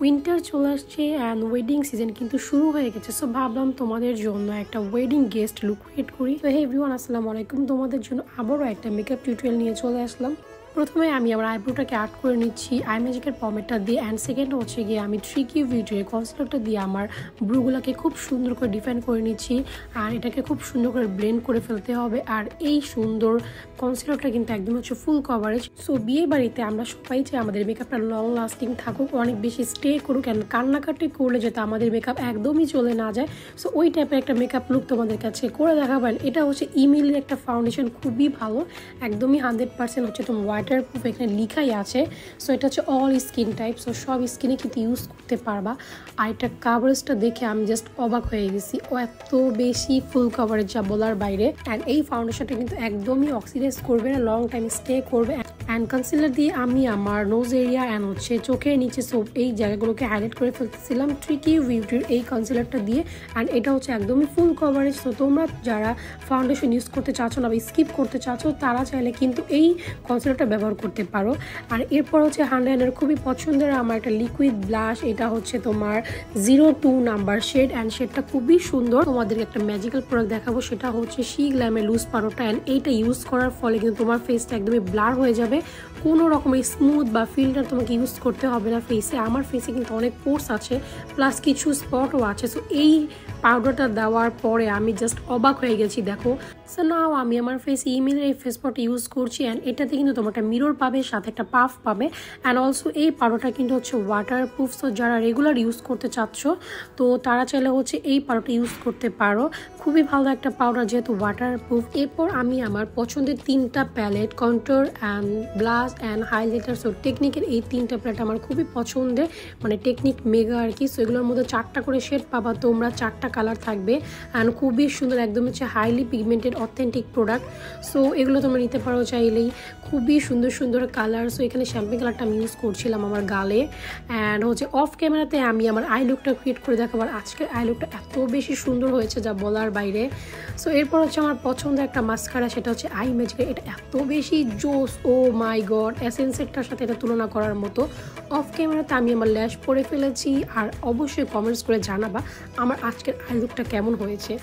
Winter চলে আসছে and wedding season কিন্তু শুরু হয়ে গেছে। সো ভাবলাম তোমাদের জন্য একটা ওয়েডিং গেস্ট লুক ক্রিয়েট করি। তো হে এভরিওয়ান, আসসালামু আলাইকুম। তোমাদের জন্য আবারও একটা মেকআপ টিউটোরিয়াল নিয়ে চলে আসলাম। প্রথমে আমি আমার আইব্রোটাকে আর্ট করে নিচ্ছি আই ম্যাজিকের পমেটটা দিয়ে, অ্যান্ড সেকেন্ড হচ্ছে গিয়ে আমি ট্রিকি ভিডিওর কনসিলারটা দিয়ে আমার ব্রুগুলোকে খুব সুন্দর করে ডিফাইন করে নিচ্ছি। আর এটাকে খুব সুন্দর করে ব্লেন্ড করে ফেলতে হবে। আর এই সুন্দর কনসিলারটা কিন্তু একদম হচ্ছে ফুল কভারেজ। সো বিয়ে বাড়িতে আমরা সবাই চাই আমাদের মেকআপটা লং লাস্টিং থাকুক, অনেক বেশি স্টে করুক, অ্যান্ড কান্নাকাটি করলে যাতে আমাদের মেকআপ একদমই চলে না যায়। সো ওই টাইপের একটা মেকআপ লুক তোমাদের কাছে করে দেখাবেন। এটা হচ্ছে ইমিলের একটা ফাউন্ডেশন, খুবই ভালো, একদমই 100% হচ্ছে তোমার ওয়াটারপ্রুফ, এখানে লিখাই আছে। সো এটা হচ্ছে অল স্কিন টাইপ, সো সব স্কিনে কিন্তু ইউজ করতে পারবা। আর এটা কাভারেজটা দেখে আমি জাস্ট অবাক হয়ে গেছি, ও এত বেশি ফুল কাভারেজ যা বলার বাইরে। অ্যান্ড এই ফাউন্ডেশনটা কিন্তু একদমই অক্সিডাইজ করবে না, লং টাইম স্টে করবে। অ্যান্ড কনসিলার দিয়ে আমি আমার নোজ এরিয়া অ্যান্ড হচ্ছে চোখের নিচে সব এই জায়গাগুলোকে হাইলাইট করে ফেলতেছিলাম ট্রিকি বিউটির এই কনসিলারটা দিয়ে। অ্যান্ড এটা হচ্ছে একদমই ফুল কভারেজ। তো তোমরা যারা ফাউন্ডেশন ইউজ করতে চাচ্ছ না বা স্কিপ করতে চাচ্ছ, তারা চাইলে কিন্তু এই কনসিলারটা ব্যবহার করতে পারো। আর এরপর হচ্ছে হান্ড্রেডের খুবই পছন্দের আমার একটা লিকুইড ব্লাশ, এটা হচ্ছে তোমার 02 নাম্বার শেড। অ্যান্ড শেডটা খুবই সুন্দর। তোমাদেরকে একটা ম্যাজিক্যাল প্রোডাক্ট দেখাবো, সেটা হচ্ছে শি গ্ল্যামের লুজ পাউডারটা। অ্যান্ড এইটা ইউজ করার ফলে কিন্তু তোমার ফেসটা একদমই ব্লার হয়ে যাবে, কোনো রকমের স্মুথ বা ফিল্টার তোমাকে ইউজ করতে হবে না ফেসে। আমার ফেসে কিন্তু অনেক পোর্স আছে, প্লাস কিছু স্পটও আছে। সো এই পাউডারটা দেওয়ার পরে আমি জাস্ট অবাক হয়ে গেছি, দেখো। সো নাও আমি আমার ফেস ইমেলের এই ফেস পাউডার ইউজ করছি। অ্যান্ড এটাতে কিন্তু তোমার একটা মিরর পাবে, সাথে একটা পাফ পাবে। অ্যান্ড অলসো এই পাউডারটা কিন্তু হচ্ছে ওয়াটারপ্রুফ। সো যারা রেগুলার ইউজ করতে চাচ্ছ, তো তারা চাইলে হচ্ছে এই পাউডারটা ইউজ করতে পারো, খুবই ভালো একটা পাউডার যেহেতু ওয়াটারপ্রুফ। এরপর আমি আমার পছন্দের 3টা palette, contour and blush and highlighter, so টেকনিকের এই 3টা প্যালেট আমার খুবই পছন্দের, মানে টেকনিক মেগা আর কি। সো এগুলোর মধ্যে 4টা করে শেড পাবা তোমরা, 4টা কালার থাকবে। অ্যান্ড খুবই সুন্দর, একদম হচ্ছে highly pigmented authentic product. So এগুলো তোমরা নিতে পারো চাইলেই, খুবই সুন্দর সুন্দর কালার। সো এখানে শ্যাম্পেন কালারটা আমি ইউজ করছিলাম আমার গালে। অ্যান্ড হচ্ছে অফ ক্যামেরাতে আমি আমার আই লুকটা ক্রিয়েট করে দেখাবো। আর আজকের আই লুকটা এত বেশি সুন্দর হয়েছে যা বলার বাইরে। সো এরপর হচ্ছে আমার পছন্দের একটা মাস্কারা, সেটা হচ্ছে আই ম্যাজিকের। এটা এত বেশি জোস, ও মাই গড, এসেন্সেরটার সাথে এটা তুলনা করার মতো। অফ ক্যামেরাতে আমি আমার ল্যাশ পরে ফেলেছি। আর অবশ্যই কমেন্টস করে জানাবা আমার আজকের আই লুকটা কেমন হয়েছে।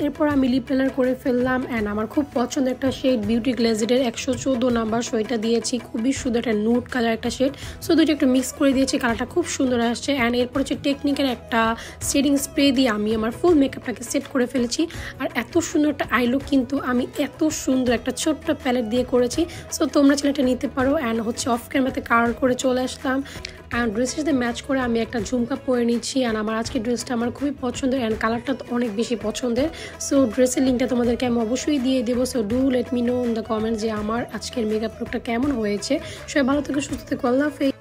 এরপর আমি লিপ লাইনার করে ফেললাম। অ্যান্ড আমার খুব পছন্দের একটা শেড বিউটি গ্লেজেডের 114 নাম্বার, সো এটা দিয়েছি, খুবই সুন্দর একটা নুট কালার একটা শেড। সো দুইটা একটু মিক্স করে দিয়েছি, কালারটা খুব সুন্দর আসছে। অ্যান্ড এরপর হচ্ছে টেকনিকের একটা শেডিং স্প্রে দিয়ে আমি আমার ফুল মেকআপটাকে সেট করে ফেলেছি। আর এত সুন্দর একটা আই লুক কিন্তু আমি এত সুন্দর একটা ছোট্ট প্যালেট দিয়ে করেছি। সো তোমরা চাইলে এটা নিতে পারো। অ্যান্ড হচ্ছে অফ ক্যামেরাতে কালার করে চলে আসলাম। অ্যান্ড ড্রেসের সাথে ম্যাচ করে আমি একটা ঝুমকা পরে নিচ্ছি। অ্যান্ড আমার আজকে ড্রেসটা আমার খুবই পছন্দের, অ্যান্ড কালারটা অনেক বেশি পছন্দের। সো ড্রেসের লিঙ্কটা তোমাদেরকে আমি অবশ্যই দিয়ে দেবো। So do let me no in the comment যে আমার আজকের মেকআপ লুকটা কেমন হয়েছে। সবাই ভালো থেকে সুস্থ থেকে, আল্লাহ হাফেজ।